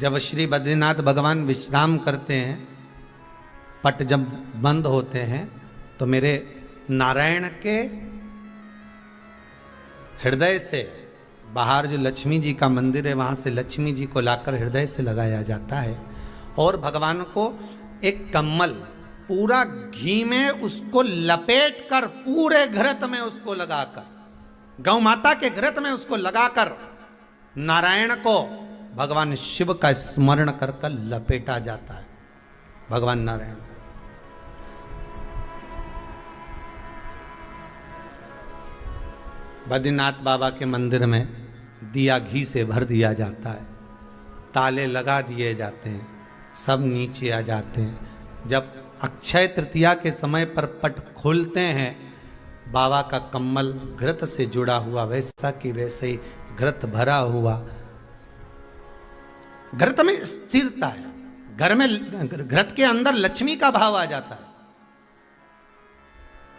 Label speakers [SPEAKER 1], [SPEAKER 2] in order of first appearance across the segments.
[SPEAKER 1] जब श्री बद्रीनाथ भगवान विश्राम करते हैं, पट जब बंद होते हैं, तो मेरे नारायण के हृदय से बाहर जो लक्ष्मी जी का मंदिर है, वहां से लक्ष्मी जी को लाकर हृदय से लगाया जाता है और भगवान को एक कम्मल पूरा घी में उसको लपेट कर पूरे घृत में उसको लगाकर, गौ माता के घृत में उसको लगाकर नारायण को भगवान शिव का स्मरण कर कर लपेटा जाता है। भगवान नारायण बद्रीनाथ बाबा के मंदिर में दिया घी से भर दिया जाता है, ताले लगा दिए जाते हैं, सब नीचे आ जाते हैं। जब अक्षय तृतीया के समय पर पट खोलते हैं, बाबा का कम्मल घृत से जुड़ा हुआ वैसा कि वैसे ही घृत भरा हुआ, घृत में स्थिरता है, घर में घृत के अंदर लक्ष्मी का भाव आ जाता है।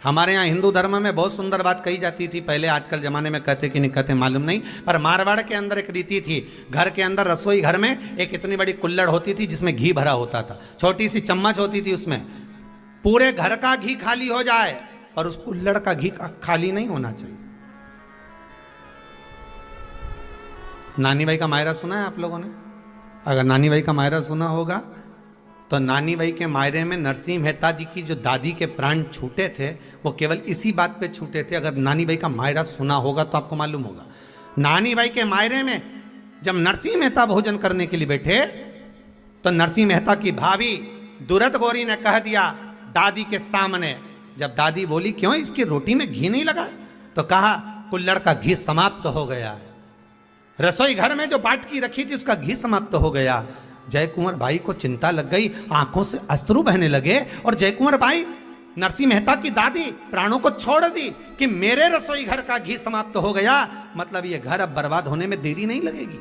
[SPEAKER 1] हमारे यहाँ हिंदू धर्म में बहुत सुंदर बात कही जाती थी पहले, आजकल जमाने में कहते कि नहीं कहते मालूम नहीं, पर मारवाड़ के अंदर एक रीति थी। घर के अंदर रसोई घर में एक इतनी बड़ी कुल्हड़ होती थी जिसमें घी भरा होता था, छोटी सी चम्मच होती थी, उसमें पूरे घर का घी खाली हो जाए और उस कुल्हड़ का घी खाली नहीं होना चाहिए। नानी भाई का मायरा सुना है आप लोगों ने? अगर नानी भाई का मायरा सुना होगा तो नानी भाई के मायरे में नरसिंह मेहता जी की जो दादी के प्राण छूटे थे वो केवल इसी बात पे छूटे थे। अगर नानी भाई का मायरा सुना होगा तो आपको मालूम होगा, नानी भाई के मायरे में जब नरसिंह मेहता भोजन करने के लिए बैठे तो नरसिंह मेहता की भाभी दुरत गौरी ने कह दिया दादी के सामने, जब दादी बोली क्यों इसकी रोटी में घी नहीं लगा, तो कहा कुल्हड़ का घी समाप्त हो गया है, रसोई घर में जो बाटकी रखी थी उसका घी समाप्त हो गया। जय कुंवर भाई को चिंता लग गई, आंखों से अश्रु बहने लगे और जय कुंवर भाई नरसिंह मेहता की दादी प्राणों को छोड़ दी कि मेरे रसोई घर का घी समाप्त हो गया, मतलब ये घर अब बर्बाद होने में देरी नहीं लगेगी।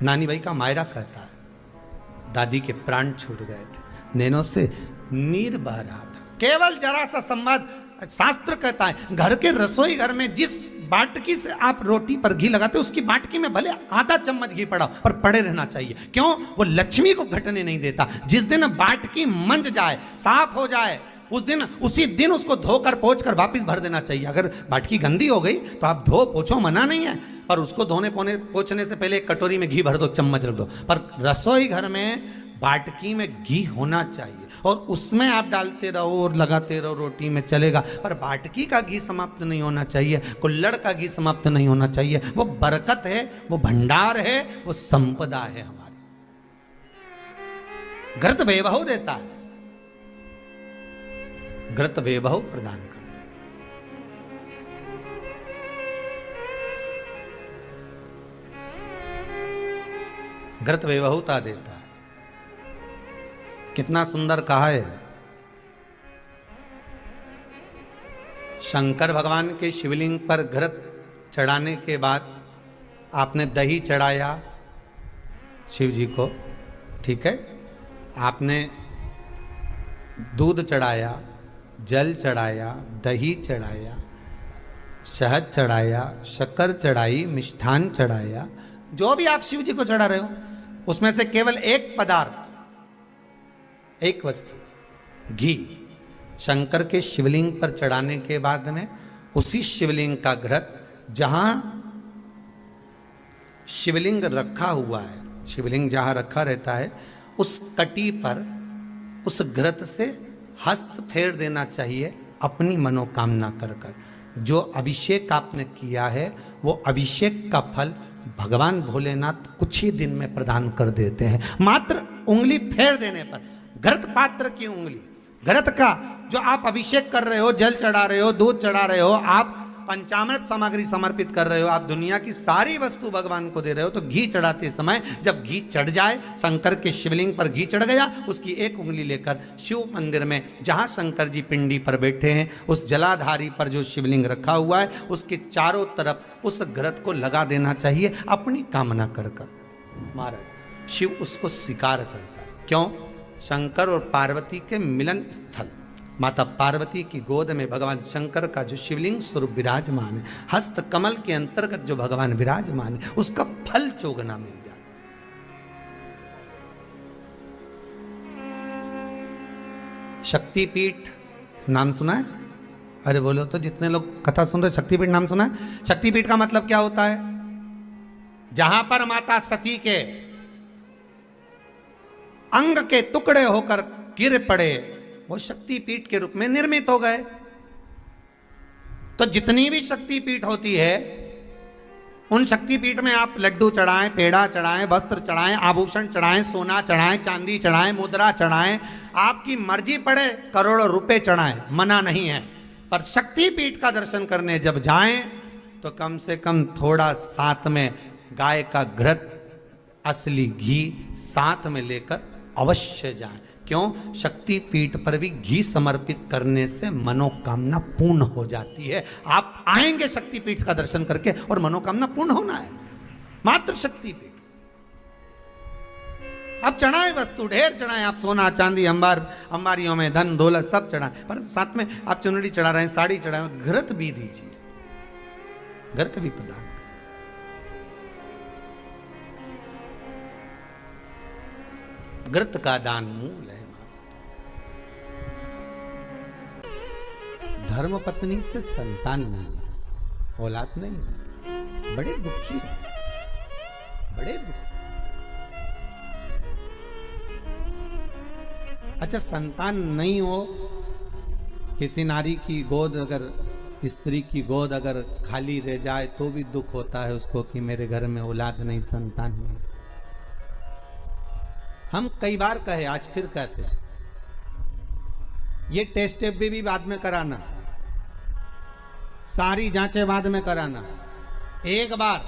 [SPEAKER 1] नानी भाई का मायरा कहता है दादी के प्राण छूट गए थे, नैनों से नीर बह रहा था, केवल जरा सा संवाद। शास्त्र कहता है घर के रसोई घर में जिस बाटकी से आप रोटी पर घी लगाते उसकी बाटकी में भले आधा चम्मच घी पड़ा पर पड़े रहना चाहिए। क्यों? वो लक्ष्मी को घटने नहीं देता। जिस दिन बाटकी मंज जाए, साफ हो जाए, उस दिन उसी दिन उसको धोकर पोंछ कर वापस भर देना चाहिए। अगर बाटकी गंदी हो गई तो आप धो पोछो, मना नहीं है, पर उसको धोने पोछने से पहले एक कटोरी में घी भर दो, चम्मच रख दो। पर रसोई घर में बाटकी में घी होना चाहिए और उसमें आप डालते रहो और लगाते रहो, रोटी में चलेगा, पर बाटकी का घी समाप्त नहीं होना चाहिए, कुल्हड़ का घी समाप्त नहीं होना चाहिए। वो बरकत है, वो भंडार है, वो संपदा है हमारी। घृत वैभव देता है, घृत वैभव प्रदान करता है, घृत वैभवता देता है। कितना सुंदर कहा है। शंकर भगवान के शिवलिंग पर घृत चढ़ाने के बाद आपने दही चढ़ाया शिव जी को, ठीक है, आपने दूध चढ़ाया, जल चढ़ाया, दही चढ़ाया, शहद चढ़ाया, शक्कर चढ़ाई, मिष्ठान चढ़ाया, जो भी आप शिव जी को चढ़ा रहे हो उसमें से केवल एक पदार्थ, एक वस्तु घी शंकर के शिवलिंग पर चढ़ाने के बाद में उसी शिवलिंग का घृत, जहां शिवलिंग रखा हुआ है, शिवलिंग जहां रखा रहता है उस कटी पर उस घृत से हस्त फेर देना चाहिए अपनी मनोकामना कर कर। जो अभिषेक आपने किया है वो अभिषेक का फल भगवान भोलेनाथ कुछ ही दिन में प्रदान कर देते हैं। मात्र उंगली फेर देने पर, घृत पात्र की उंगली, घृत का जो आप अभिषेक कर रहे हो, जल चढ़ा रहे हो, दूध चढ़ा रहे हो, आप पंचामृत सामग्री समर्पित कर रहे हो, आप दुनिया की सारी वस्तु भगवान को दे रहे हो, तो घी चढ़ाते समय जब घी चढ़ जाए, शंकर के शिवलिंग पर घी चढ़ गया, उसकी एक उंगली लेकर शिव मंदिर में जहां शंकर जी पिंडी पर बैठे हैं उस जलाधारी पर जो शिवलिंग रखा हुआ है उसके चारों तरफ उस घृत को लगा देना चाहिए अपनी कामना कर कर। महाराज शिव उसको स्वीकार करता है। क्यों? शंकर और पार्वती के मिलन स्थल, माता पार्वती की गोद में भगवान शंकर का जो शिवलिंग स्वरूप विराजमान है, हस्त कमल के अंतर्गत जो भगवान विराजमान है, उसका फल चोगना मिल जाए। शक्तिपीठ नाम सुना है? अरे बोलो तो, जितने लोग कथा सुन रहे, शक्तिपीठ नाम सुना है? शक्तिपीठ का मतलब क्या होता है? जहां पर माता सती के अंग के टुकड़े होकर गिर पड़े, वो शक्तिपीठ के रूप में निर्मित हो गए। तो जितनी भी शक्तिपीठ होती है, उन शक्तिपीठ में आप लड्डू चढ़ाएं, पेड़ा चढ़ाएं, वस्त्र चढ़ाएं, आभूषण चढ़ाएं, सोना चढ़ाएं, चांदी चढ़ाएं, मुद्रा चढ़ाएं, आपकी मर्जी पड़े करोड़ों रुपए चढ़ाएं, मना नहीं है। पर शक्तिपीठ का दर्शन करने जब जाएं तो कम से कम थोड़ा साथ में गाय का घृत, असली घी साथ में लेकर अवश्य जाएं। क्यों? शक्तिपीठ पर भी घी समर्पित करने से मनोकामना पूर्ण हो जाती है। आप आएंगे शक्तिपीठ का दर्शन करके और मनोकामना पूर्ण होना है, मात्र शक्तिपीठ। आप चढ़ाएं वस्तु, ढेर चढ़ाएं, आप सोना चांदी अंबारियों में धन दौलत सब चढ़ाएं, पर साथ में आप चुनरी चढ़ा रहे हैं, साड़ी चढ़ा रहे हैं, घृत भी दीजिए, घृत भी प्रदान। घृत का दान मूल है। धर्म पत्नी से संतान नहीं, औलाद नहीं, बड़े दुखी है, बड़े दुखी। अच्छा, संतान नहीं हो, किसी नारी की गोद अगर, स्त्री की गोद अगर खाली रह जाए तो भी दुख होता है उसको कि मेरे घर में औलाद नहीं, संतान नहीं। हम कई बार कहे, आज फिर कहते हैं, ये टेस्ट भी बाद में कराना, सारी जांचें बाद में कराना। एक बार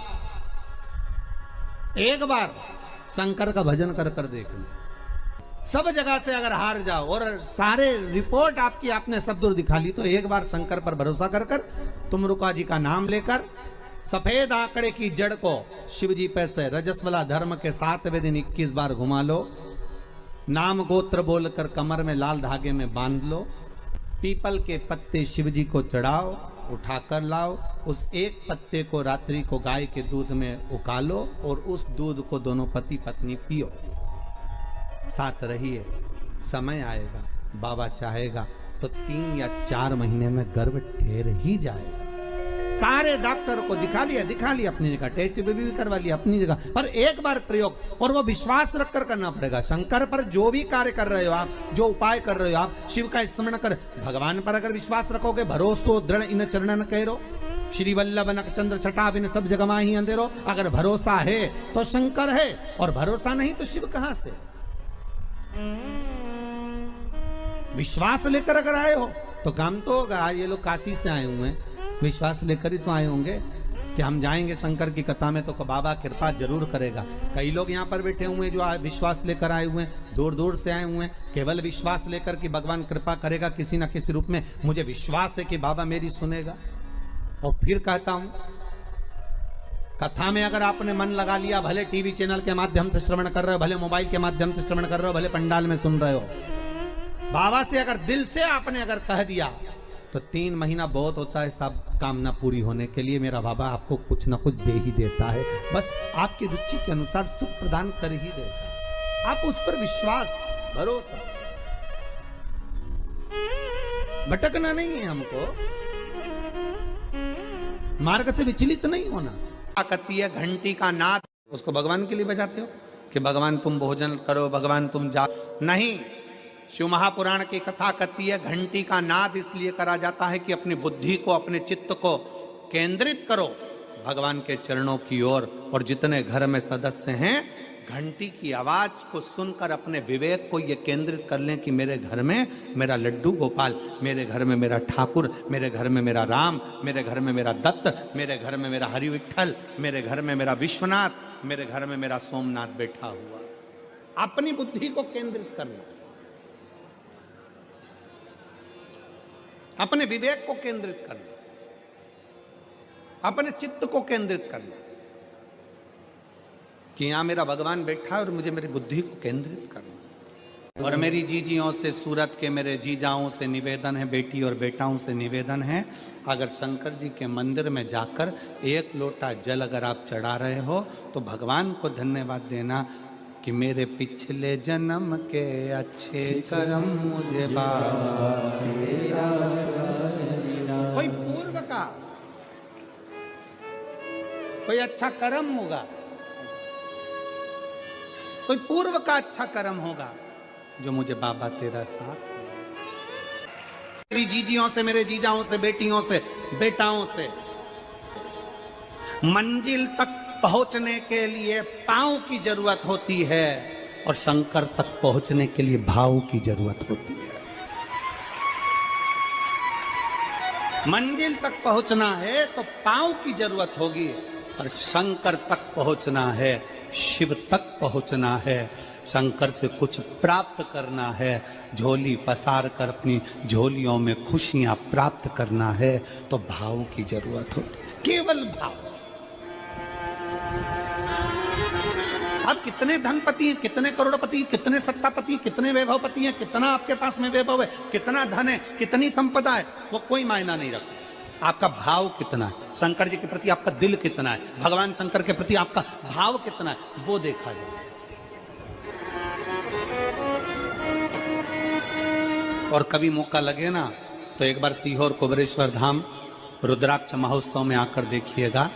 [SPEAKER 1] शंकर का भजन कर कर देखना। सब जगह से अगर हार जाओ और सारे रिपोर्ट आपकी आपने सब दूर दिखा ली, तो एक बार शंकर पर भरोसा कर कर तुमरुका जी का नाम लेकर सफेद आंकड़े की जड़ को शिव जी पे से रजस्वला धर्म के 7वें दिन 21 बार घुमा लो। नाम गोत्र बोलकर कमर में लाल धागे में बांध लो। पीपल के पत्ते शिव जी को चढ़ाओ, उठाकर लाओ। उस एक पत्ते को रात्रि को गाय के दूध में उकालो और उस दूध को दोनों पति पत्नी पियो। साथ रहिए, समय आएगा, बाबा चाहेगा तो 3 या 4 महीने में गर्भ ठहर ही जाएगा। सारे डॉक्टर को दिखा लिया अपनी जगह, टेस्ट भी करवा लिया अपनी जगह, पर एक बार प्रयोग, और वो विश्वास रखकर करना पड़ेगा। शंकर पर जो भी कार्य कर रहे हो आप, जो उपाय कर रहे हो आप, शिव का स्मरण कर, भगवान पर अगर विश्वास रखोगे, भरोसो दृढ़ इन चरणन करो, श्री वल्लभ नख चंद्र छटा बिन सब जगह माही अंधेरो। अगर भरोसा है तो शंकर है, और भरोसा नहीं तो शिव कहां से। विश्वास लेकर अगर आए हो तो काम तो होगा। ये लोग काशी से आए हुए हैं, विश्वास लेकर ही तो आए होंगे कि हम जाएंगे शंकर की कथा में तो बाबा कृपा जरूर करेगा। कई लोग यहाँ पर बैठे हुए हैं जो विश्वास लेकर आए हुए हैं, दूर दूर से आए हुए हैं, केवल विश्वास लेकर कि भगवान कृपा करेगा किसी न किसी रूप में, मुझे विश्वास है कि बाबा मेरी सुनेगा। और फिर कहता हूं, कथा में अगर आपने मन लगा लिया, भले टीवी चैनल के माध्यम से श्रवण कर रहे हो, भले मोबाइल के माध्यम से श्रवण कर रहे हो, भले पंडाल में सुन रहे हो, बाबा से अगर दिल से आपने अगर कह दिया तो 3 महीना बहुत होता है सब कामना पूरी होने के लिए। मेरा बाबा आपको कुछ ना कुछ दे ही देता है, बस आपकी रुचि के अनुसार सुख प्रदान कर ही देता है। आप उस पर विश्वास, भरोसा, भटकना नहीं है हमको, मार्ग से विचलित नहीं होना। कहती है घंटी का नाद, उसको भगवान के लिए बजाते हो कि भगवान तुम भोजन करो, भगवान तुम जा, नहीं। शिव महापुराण की कथा कहती है घंटी का नाद इसलिए करा जाता है कि अपनी बुद्धि को, अपने चित्त को केंद्रित करो भगवान के चरणों की ओर। और जितने घर में सदस्य हैं, घंटी की आवाज को सुनकर अपने विवेक को ये केंद्रित कर लें कि मेरे घर में मेरा लड्डू गोपाल, मेरे घर में मेरा ठाकुर, मेरे घर में मेरा राम, मेरे घर में मेरा दत्त, मेरे घर में मेरा हरि विठल, मेरे घर में मेरा विश्वनाथ, मेरे घर में मेरा सोमनाथ बैठा हुआ। अपनी बुद्धि को केंद्रित करना, अपने विवेक को केंद्रित करना, अपने चित्त को केंद्रित करना कि यहां मेरा भगवान बैठा है और मुझे मेरी बुद्धि को केंद्रित करना। और मेरी जीजियों से, सूरत के मेरे जीजाओं से निवेदन है, बेटी और बेटाओं से निवेदन है, अगर शंकर जी के मंदिर में जाकर एक लोटा जल अगर आप चढ़ा रहे हो तो भगवान को धन्यवाद देना कि मेरे पिछले जन्म के अच्छे कर्म मुझे बाबा कोई पूर्व का कोई अच्छा कर्म होगा, कोई पूर्व का अच्छा कर्म होगा जो मुझे बाबा तेरा साथ। मेरी जीजियों से, मेरे जीजाओं से, बेटियों से, बेटाओं से मंजिल तक पहुंचने के लिए पांव की जरूरत होती है और शंकर तक पहुंचने के लिए भाव की जरूरत होती है। मंजिल तक पहुंचना है तो पांव की जरूरत होगी और शंकर तक पहुंचना है, शिव तक पहुंचना है, शंकर से कुछ प्राप्त करना है, झोली पसार कर अपनी झोलियों में खुशियां प्राप्त करना है तो भाव की जरूरत होती है, केवल भाव। आप कितने धनपति हैं, कितने करोड़पति, कितने सत्तापति, कितने वैभवपति हैं, कितना आपके पास में वैभव है, कितना धन है, कितनी संपदा है, वो कोई मायना नहीं रखता। आपका भाव कितना है, शंकर जी के प्रति आपका दिल कितना है, भगवान शंकर के प्रति आपका भाव कितना है, वो देखा जाए। और कभी मौका लगे ना तो एक बार सीहोर कुबेरेश्वर धाम रुद्राक्ष महोत्सव में आकर देखिएगा।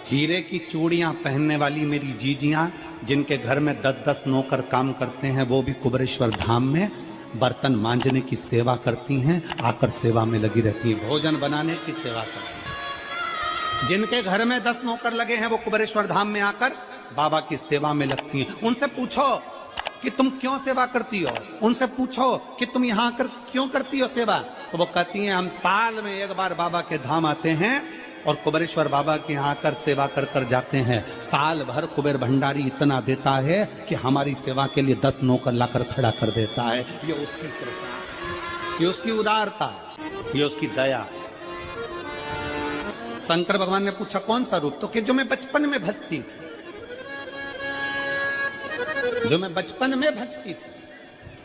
[SPEAKER 1] हीरे की चूड़ियां पहनने वाली मेरी जीजियां जिनके घर में 10-10 नौकर काम करते हैं, वो भी कुबेरेश्वर धाम में बर्तन मांजने की सेवा करती हैं, आकर सेवा में लगी रहती हैं, भोजन बनाने की सेवा करती हैं। जिनके घर में 10 नौकर लगे हैं वो कुबेरेश्वर धाम में आकर बाबा की सेवा में लगती हैं। उनसे पूछो कि तुम क्यों सेवा करती हो, उनसे पूछो कि तुम यहाँ आकर क्यों करती हो सेवा, तो वो कहती हैं हम साल में एक बार बाबा के धाम आते हैं और कुबेरेश्वर बाबा के यहाँ आकर सेवा कर कर जाते हैं। साल भर कुबेर भंडारी इतना देता है कि हमारी सेवा के लिए 10 नौकर लाकर खड़ा कर देता है। ये उसकी कृपा, ये उसकी उदारता, ये उसकी दया। शंकर भगवान ने पूछा कौन सा रूप, तो कि जो मैं बचपन में भजती थी, जो मैं बचपन में भजती थी,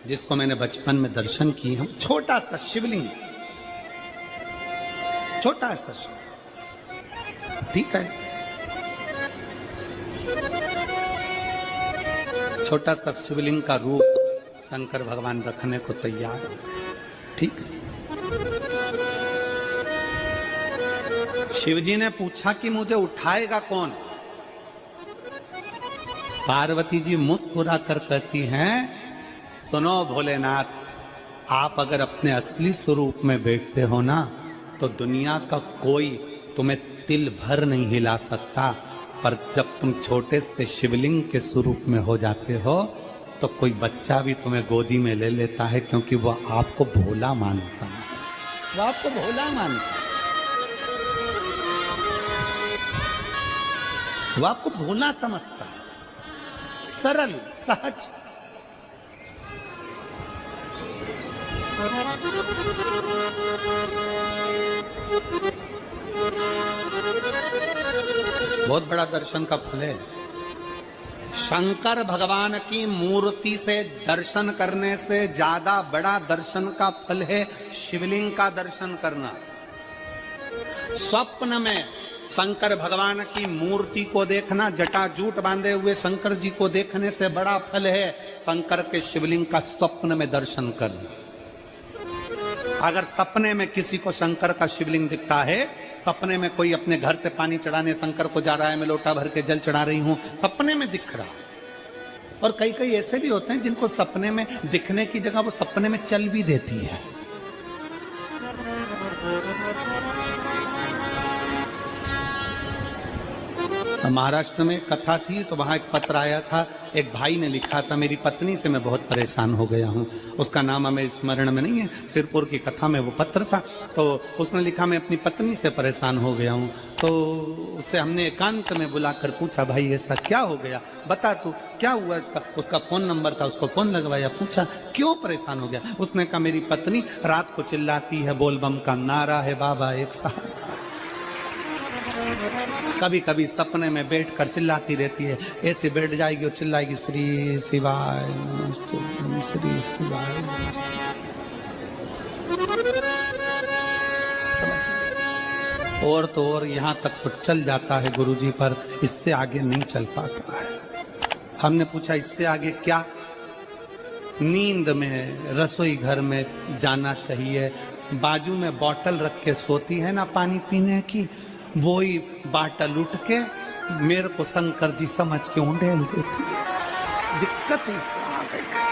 [SPEAKER 1] जिसको मैंने बचपन में दर्शन किए हैं, छोटा सा शिवलिंग, छोटा सा शिवलिंग, ठीक है, छोटा सा शिवलिंग का रूप शंकर भगवान रखने को तैयार है, ठीक है। शिवजी ने पूछा कि मुझे उठाएगा कौन। पार्वती जी मुस्कुरा कर कहती हैं सुनो भोलेनाथ, आप अगर अपने असली स्वरूप में बैठते हो ना तो दुनिया का कोई तुम्हें तिल भर नहीं हिला सकता, पर जब तुम छोटे से शिवलिंग के स्वरूप में हो जाते हो तो कोई बच्चा भी तुम्हें गोदी में ले लेता है, क्योंकि वो आपको भोला मानता है, वो आपको भोला मानता है, वो आपको भोला समझता है, सरल सहज। बहुत बड़ा दर्शन का फल है। शंकर भगवान की मूर्ति से दर्शन करने से ज्यादा बड़ा दर्शन का फल है शिवलिंग का दर्शन करना। स्वप्न में शंकर भगवान की मूर्ति को देखना, जटाजूट बांधे हुए शंकर जी को देखने से बड़ा फल है शंकर के शिवलिंग का स्वप्न में दर्शन करना। अगर सपने में किसी को शंकर का शिवलिंग दिखता है, सपने में कोई अपने घर से पानी चढ़ाने शंकर को जा रहा है, मैं लोटा भर के जल चढ़ा रही हूं, सपने में दिख रहा। और कई कई ऐसे भी होते हैं जिनको सपने में दिखने की जगह वो सपने में चल भी देती है। महाराष्ट्र में कथा थी तो वहां एक पत्र आया था, एक भाई ने लिखा था मेरी पत्नी से मैं बहुत परेशान हो गया हूं। उसका नाम हमें स्मरण में नहीं है, सिरपुर की कथा में वो पत्र था। तो उसने लिखा मैं अपनी पत्नी से परेशान हो गया हूं। तो उससे हमने एकांत में बुलाकर पूछा भाई ऐसा क्या हो गया, बता तू क्या हुआ। उसका फोन नंबर था, उसको फोन लगवाया, पूछा क्यों परेशान हो गया। उसने कहा मेरी पत्नी रात को चिल्लाती है, बोल बम का नारा है बाबा एक साथ, कभी कभी सपने में बैठकर चिल्लाती रहती है, ऐसे बैठ जाएगी और चिल्लाएगी श्री शिवाय नमस्तुभ्यं ओम श्री शिवाय नमः। और तो और यहाँ तक तो चल जाता है गुरुजी, पर इससे आगे नहीं चल पाता है। हमने पूछा इससे आगे क्या? नींद में रसोई घर में जाना चाहिए, बाजू में बोतल रख के सोती है ना पानी पीने की, वो ही बाटल उठ के मेरे को शंकर जी समझ के उंडेल देती है। दिक्कत आ गई।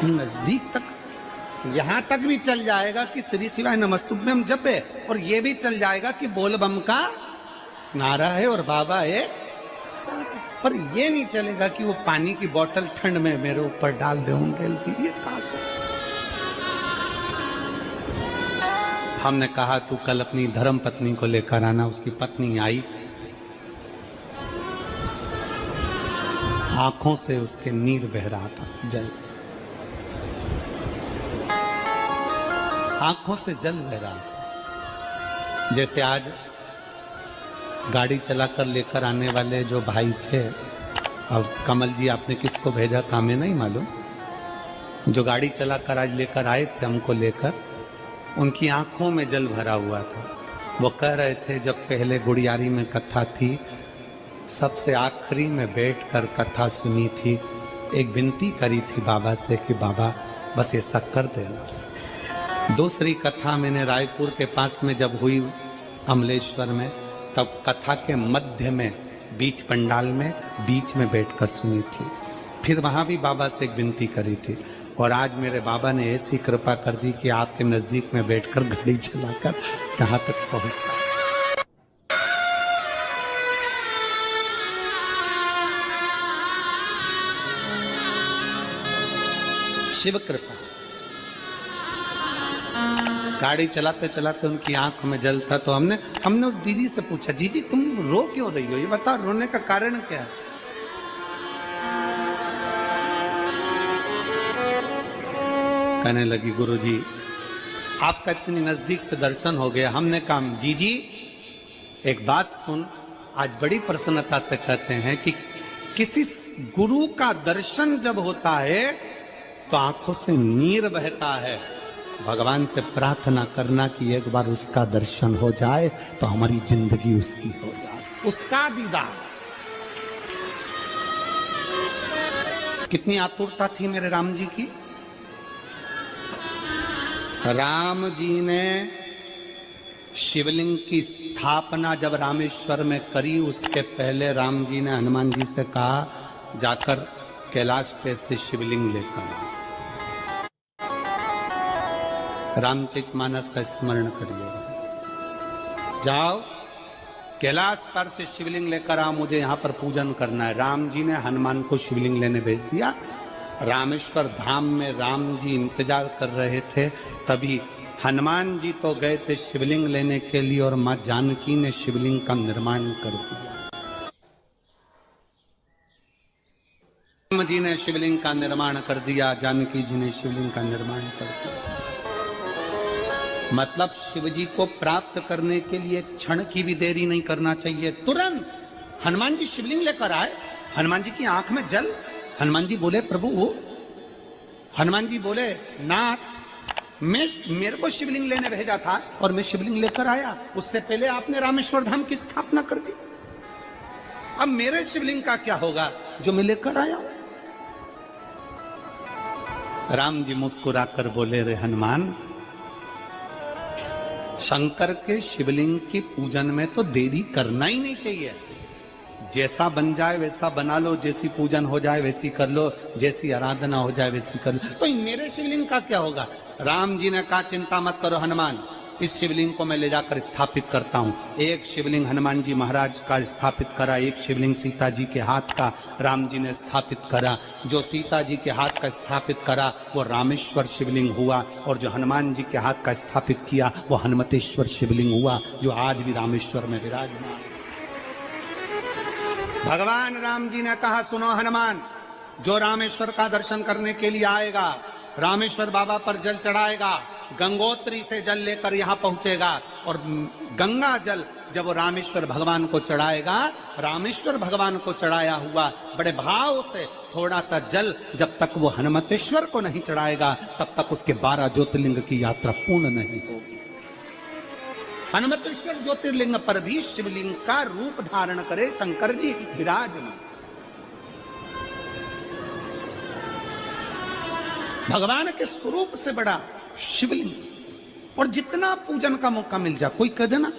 [SPEAKER 1] नजदीक तक यहां तक भी चल जाएगा कि श्री शिवाय नमस्तुभ्यम हम जपे, और ये भी चल जाएगा कि बोल बम का नारा है और बाबा है, पर ये नहीं चलेगा कि वो पानी की बोतल ठंड में मेरे ऊपर डाल दे उंडेल की। ये कहां से? हमने कहा तू कल अपनी धर्म पत्नी को लेकर आना। उसकी पत्नी आई, आंखों से उसके नीर बह रहा था, जल, आंखों से जल बह रहा था। जैसे आज गाड़ी चलाकर लेकर आने वाले जो भाई थे, अब कमल जी आपने किसको भेजा था हमें नहीं मालूम, जो गाड़ी चलाकर आज लेकर आए थे हमको लेकर, उनकी आंखों में जल भरा हुआ था। वो कह रहे थे जब पहले गुड़ियारी में कथा थी, सबसे आखिरी में बैठकर कथा सुनी थी, एक विनती करी थी बाबा से कि बाबा बस ऐसा कर देना। दूसरी कथा मैंने रायपुर के पास में जब हुई अमलेश्वर में, तब कथा के मध्य में बीच पंडाल में बीच में बैठकर सुनी थी। फिर वहां भी बाबा से एक विनती करी थी, और आज मेरे बाबा ने ऐसी कृपा कर दी कि आपके नजदीक में बैठकर गाड़ी चलाकर यहाँ तक पहुंचा। शिव कृपा। गाड़ी चलाते चलाते उनकी आंख में जल था, तो हमने उस दीदी से पूछा, जीजी तुम रो क्यों रही हो, ये बताओ रोने का कारण क्या है? कहने लगी गुरुजी आपका इतनी नजदीक से दर्शन हो गया। हमने कहा जीजी एक बात सुन, आज बड़ी प्रसन्नता से कहते हैं कि किसी गुरु का दर्शन जब होता है तो आंखों से नीर बहता है। भगवान से प्रार्थना करना कि एक बार उसका दर्शन हो जाए तो हमारी जिंदगी उसकी हो जाए, उसका दीदार। कितनी आतुरता थी मेरे राम जी की। राम जी ने शिवलिंग की स्थापना जब रामेश्वर में करी, उसके पहले राम जी ने हनुमान जी से कहा जाकर कैलाश पे से शिवलिंग लेकर आओ। रामचरितमानस का स्मरण करिएगा, जाओ कैलाश पर से शिवलिंग लेकर आओ, मुझे यहाँ पर पूजन करना है। राम जी ने हनुमान को शिवलिंग लेने भेज दिया। रामेश्वर धाम में राम जी इंतजार कर रहे थे, तभी हनुमान जी तो गए थे शिवलिंग लेने के लिए, और मां जानकी ने शिवलिंग का निर्माण कर दिया। राम जी ने शिवलिंग का निर्माण कर दिया, जानकी जी ने शिवलिंग का निर्माण कर दिया। मतलब शिव जी को प्राप्त करने के लिए क्षण की भी देरी नहीं करना चाहिए। तुरंत हनुमान जी शिवलिंग लेकर आए, हनुमान जी की आंख में जल। हनुमान जी बोले प्रभु, हनुमान जी बोले नाथ मेरे को शिवलिंग लेने भेजा था और मैं शिवलिंग लेकर आया, उससे पहले आपने रामेश्वर धाम की स्थापना कर दी। अब मेरे शिवलिंग का क्या होगा जो मैं लेकर आया? राम जी मुस्कुराकर बोले, रे हनुमान, शंकर के शिवलिंग की पूजन में तो देरी करना ही नहीं चाहिए। जैसा बन जाए वैसा बना लो, जैसी पूजन हो जाए वैसी कर लो, जैसी आराधना हो जाए वैसी कर लो। तो मेरे शिवलिंग का क्या होगा? राम जी ने कहा चिंता मत करो हनुमान, इस शिवलिंग को मैं ले जाकर स्थापित करता हूँ। एक शिवलिंग हनुमान जी महाराज का स्थापित करा, एक शिवलिंग सीता जी के हाथ का राम जी ने स्थापित करा। जो सीता जी के हाथ का स्थापित करा वो रामेश्वर शिवलिंग हुआ, और जो हनुमान जी के हाथ का स्थापित किया वो हनुमतेश्वर शिवलिंग हुआ, जो आज भी रामेश्वर में विराजमान। भगवान राम जी ने कहा सुनो हनुमान, जो रामेश्वर का दर्शन करने के लिए आएगा, रामेश्वर बाबा पर जल चढ़ाएगा, गंगोत्री से जल लेकर यहाँ पहुंचेगा, और गंगा जल जब वो रामेश्वर भगवान को चढ़ाएगा, रामेश्वर भगवान को चढ़ाया हुआ बड़े भाव से थोड़ा सा जल जब तक वो हनुमतेश्वर को नहीं चढ़ाएगा तब तक उसके 12 ज्योतिर्लिंग की यात्रा पूर्ण नहीं होगी। हनुमतेश्वर ज्योतिर्लिंग पर भी शिवलिंग का रूप धारण करे शंकर जी विराजमान। भगवान के स्वरूप से बड़ा शिवलिंग, और जितना पूजन का मौका मिल जाए, कोई कह दे ना,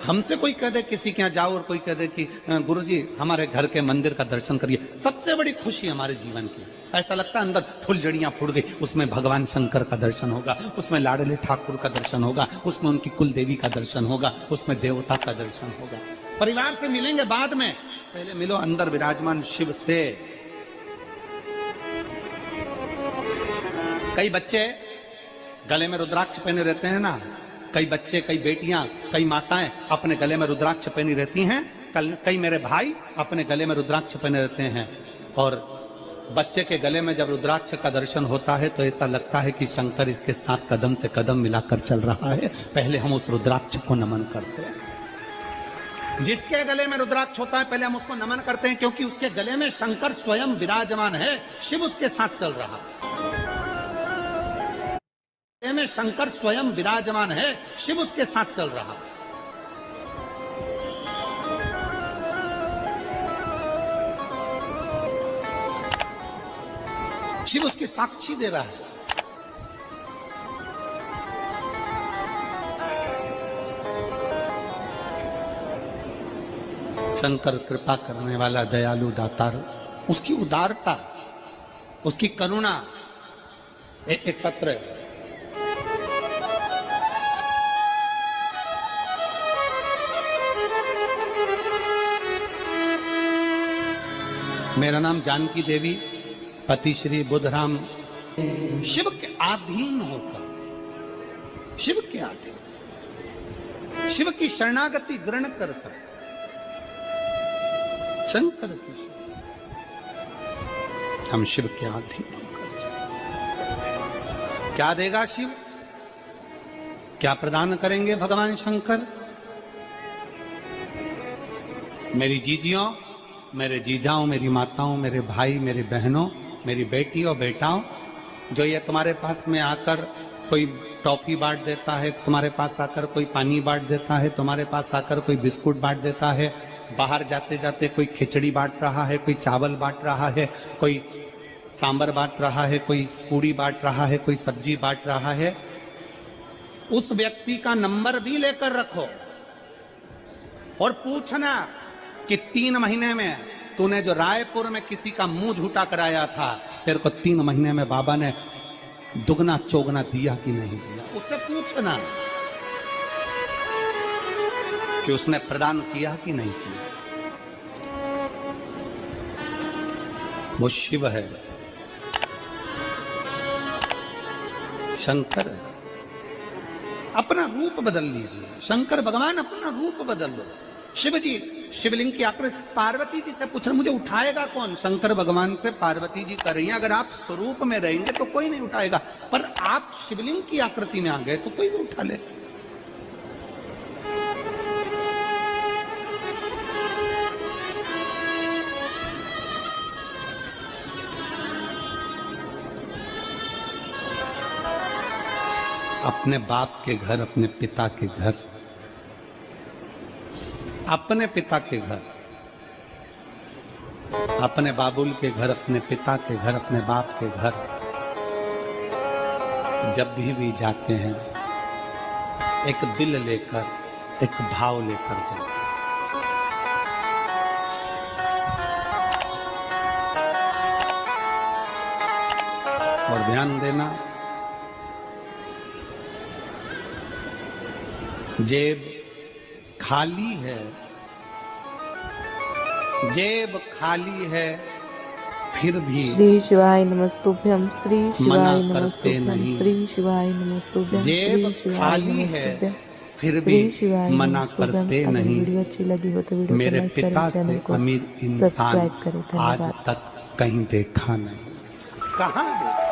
[SPEAKER 1] हमसे कोई कह दे किसी के यहाँ जाओ और कोई कह दे कि गुरुजी हमारे घर के मंदिर का दर्शन करिए, सबसे बड़ी खुशी हमारे जीवन की। ऐसा लगता है अंदर फुलझड़ियां फूट गई, उसमें भगवान शंकर का दर्शन होगा, उसमें लाडले ठाकुर का दर्शन होगा, उसमें उनकी कुल देवी का दर्शन होगा, उसमें देवता का दर्शन होगा। परिवार से मिलेंगे बाद में, पहले मिलो अंदर विराजमान शिव से। कई बच्चे गले में रुद्राक्ष पहने रहते हैं ना, कई बच्चे, कई बेटियां, कई माताएं अपने गले में रुद्राक्ष पहनी रहती हैं, कई मेरे भाई अपने गले में रुद्राक्ष पहने रहते हैं। और बच्चे के गले में जब रुद्राक्ष का दर्शन होता है तो ऐसा लगता है कि शंकर इसके साथ कदम से कदम मिलाकर चल रहा है। पहले हम उस रुद्राक्ष को नमन करते हैं। जिसके गले में रुद्राक्ष होता है पहले हम उसको नमन करते हैं, क्योंकि उसके गले में शंकर स्वयं विराजमान है, शिव उसके साथ चल रहा है। में शंकर स्वयं विराजमान है, शिव उसके साथ चल रहा। शिव उसकी साक्षी दे रहा है। शंकर कृपा करने वाला दयालु दातार, उसकी उदारता, उसकी करुणा। एक पत्र है, मेरा नाम जानकी देवी, पति श्री बुद्धराम, शिव के अधीन होकर, शिव के अधीन, शिव की शरणागति ग्रहण करता, शंकर की, हम शिव के अधीन होकर। क्या देगा शिव, क्या प्रदान करेंगे भगवान शंकर? मेरी जीजियों, मेरे जीजाओं, मेरी माताओं, मेरे भाई, मेरी बहनों, मेरी बेटी और बेटाओं, जो ये तुम्हारे पास में आकर कोई टॉफी बांट देता है, तुम्हारे पास आकर कोई पानी बांट देता है, तुम्हारे पास आकर कोई बिस्कुट बांट देता है, बाहर जाते जाते कोई खिचड़ी बांट रहा है, कोई चावल बांट रहा है, कोई सांबर बांट रहा है, कोई पूड़ी बांट रहा है, कोई सब्जी बांट रहा है, उस व्यक्ति का नंबर भी लेकर रखो और पूछना कि 3 महीने में तूने जो रायपुर में किसी का मुंह झूठा कराया था, तेरे को 3 महीने में बाबा ने दुगना चौगना दिया कि नहीं दिया। उससे पूछना कि उसने प्रदान किया कि नहीं किया। वो शिव है, शंकर है। अपना रूप बदल लीजिए, शंकर भगवान अपना रूप बदल लो। शिव जी शिवलिंग की आकृति, पार्वती जी से पूछ रहे मुझे उठाएगा कौन? शंकर भगवान से पार्वती जी कर रही हैं, अगर आप स्वरूप में रहेंगे तो कोई नहीं उठाएगा, पर आप शिवलिंग की आकृति में आ गए तो कोई भी उठा ले। अपने बाप के घर, अपने पिता के घर, अपने पिता के घर, अपने बाबुल के घर, अपने पिता के घर, अपने बाप के घर जब भी जाते हैं एक दिल लेकर, एक भाव लेकर जाते हैं। और ध्यान देना, जेब खाली है, जेब खाली है, फिर भी
[SPEAKER 2] श्री शिवाय नमस्तुभ्यं, श्री शिवाय नमस्तुभ्यं, श्री शिवाय नमस्तुभ्यं,
[SPEAKER 1] जेब खाली है, फिर भी मना करते नहीं।
[SPEAKER 2] वीडियो अच्छी लगी हो तो वीडियो
[SPEAKER 1] मेरे
[SPEAKER 2] को लाइक
[SPEAKER 1] पिता
[SPEAKER 2] करें, चैनल
[SPEAKER 1] से
[SPEAKER 2] को
[SPEAKER 1] अमीर इंसान
[SPEAKER 2] सब्सक्राइब करें।
[SPEAKER 1] आज
[SPEAKER 2] धन्यवाद।
[SPEAKER 1] तक कहीं देखा नहीं। कहाँ देखा?